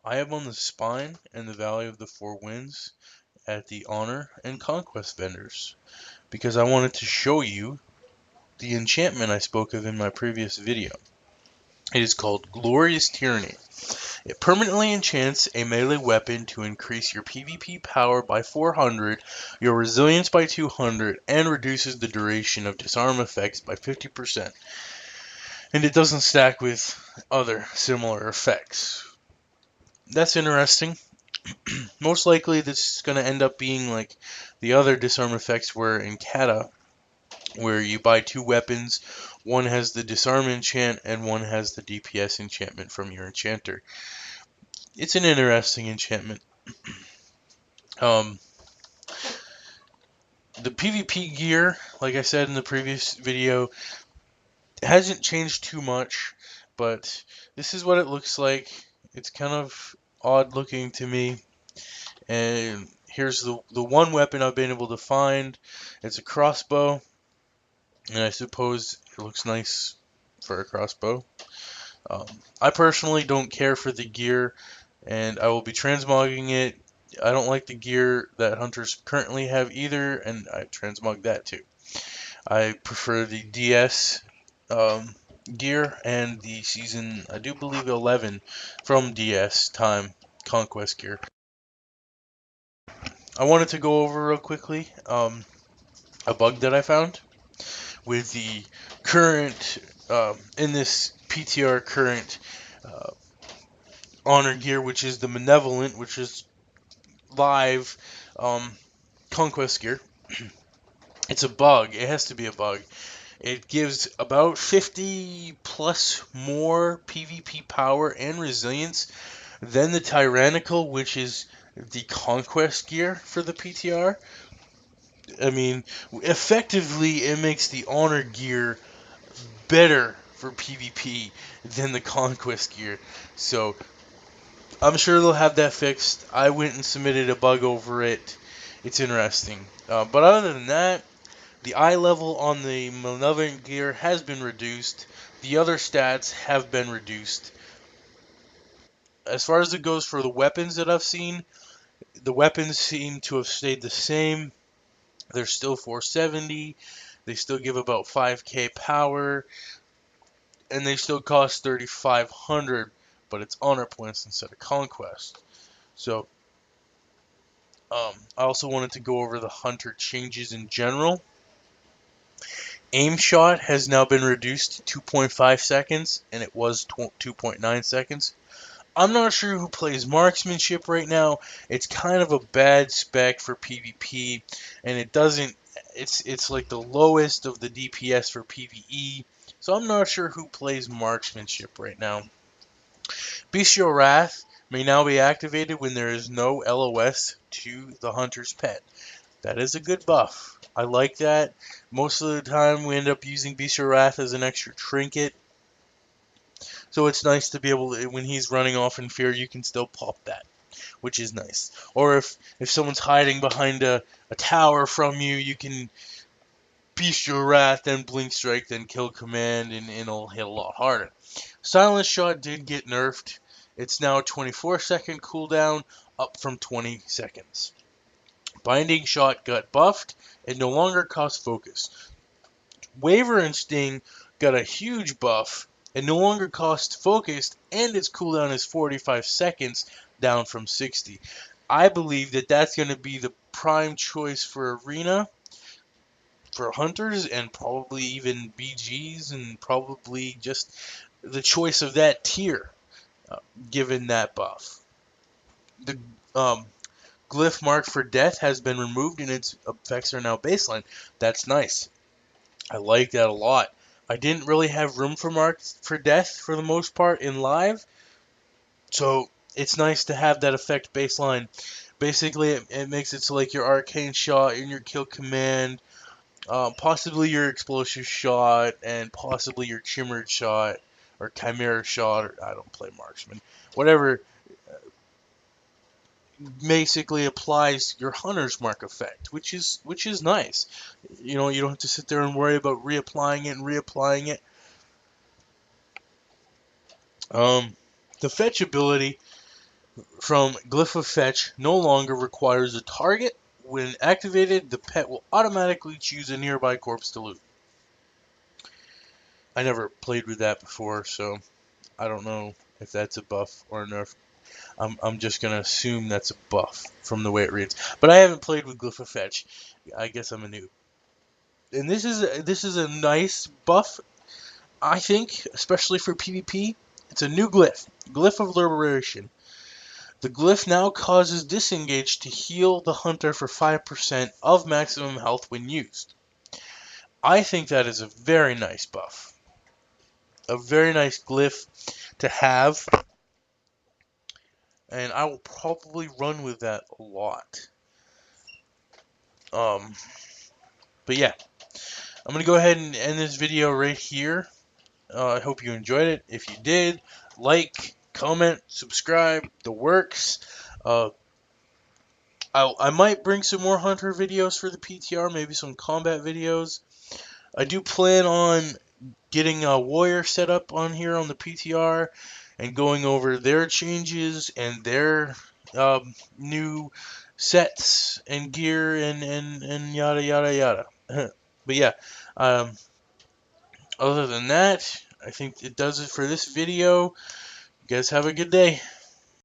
I have on the Spine and the Valley of the Four Winds at the Honor and Conquest vendors because I wanted to show you the enchantment I spoke of in my previous video. It is called Glorious Tyranny. It permanently enchants a melee weapon to increase your PvP power by 400, your resilience by 200, and reduces the duration of disarm effects by 50%. And it doesn't stack with other similar effects. That's interesting. Most likely this is going to end up being like the other disarm effects were in Kata, where you buy two weapons. One has the disarm enchant and one has the DPS enchantment from your enchanter. It's an interesting enchantment. Um, the PvP gear, like I said in the previous video, hasn't changed too much, but this is what it looks like. It's kind of odd looking to me. And here's the one weapon I've been able to find. It's a crossbow, and I suppose it looks nice for a crossbow. Um, I personally don't care for the gear, and I will be transmogging it. I don't like the gear that hunters currently have either, and I transmog that too. I prefer the DS gear and the season, I do believe 11 from DS time Conquest gear. I wanted to go over real quickly a bug that I found with the current, in this PTR current uh, honor gear, which is the Malevolent, which is live um, Conquest gear. It's a bug. It has to be a bug. It gives about 50 plus more PvP power and resilience than the Tyrannical, which is the Conquest gear for the PTR. I mean, effectively, it makes the Honor gear better for PvP than the Conquest gear. So, I'm sure they'll have that fixed. I went and submitted a bug over it. It's interesting. But other than that, the eye level on the Malevolent gear has been reduced. The other stats have been reduced. As far as it goes for the weapons that I've seen, the weapons seem to have stayed the same. They're still 470. They still give about 5k power, and they still cost 3,500, but it's honor points instead of conquest. So, I also wanted to go over the hunter changes in general. Aim shot has now been reduced to 2.5 seconds, and it was 2.9 seconds. I'm not sure who plays marksmanship right now. It's kind of a bad spec for PvP, and it doesn't. It's like the lowest of the DPS for PvE. So I'm not sure who plays marksmanship right now. Bestial Wrath may now be activated when there is no LOS to the hunter's pet. That is a good buff. I like that. Most of the time we end up using Bestial Wrath as an extra trinket. So it's nice to be able to, when he's running off in fear, you can still pop that, which is nice. Or if someone's hiding behind a tower from you, you can Beast Your Wrath, then Blink Strike, then Kill Command, and it'll hit a lot harder. Silence Shot did get nerfed. It's now a 24-second cooldown, up from 20 seconds. Binding Shot got buffed and no longer costs focus. Waver and Sting got a huge buff and no longer costs focused, and its cooldown is 45 seconds, down from 60. I believe that that's going to be the prime choice for Arena, for Hunters, and probably even BGs, and probably just the choice of that tier, given that buff. The um, Glyph Mark for Death has been removed and its effects are now baseline. That's nice. I like that a lot. I didn't really have room for marks for death for the most part in live, so it's nice to have that effect baseline. Basically, it makes it so like your arcane shot and your kill command, possibly your explosive shot, and possibly your chimera shot or chimera shot. Or I don't play marksman. Whatever basically applies your hunter's mark effect, which is nice. You know, you don't have to sit there and worry about reapplying it and reapplying it. Um, the fetch ability, from Glyph of Fetch no longer requires a target. When activated, the pet will automatically choose a nearby corpse to loot. I never played with that before, so I don't know if that's a buff or a nerf. I'm just gonna assume that's a buff from the way it reads. But I haven't played with Glyph of Fetch. I guess I'm a noob. And this is a nice buff, I think, especially for PvP. It's a new glyph, Glyph of Liberation. The glyph now causes disengage to heal the hunter for 5% of maximum health when used. I think that is a very nice buff. A very nice glyph to have, and I will probably run with that a lot. Um, but yeah, I'm going to go ahead and end this video right here. I hope you enjoyed it. If you did, like, comment, subscribe, the works. Uh, I might bring some more hunter videos for the PTR, maybe some combat videos. I do plan on getting a warrior set up on here on the PTR and going over their changes and their new sets and gear and yada yada yada. But yeah, um, other than that, I think it does it for this video. You guys have a good day.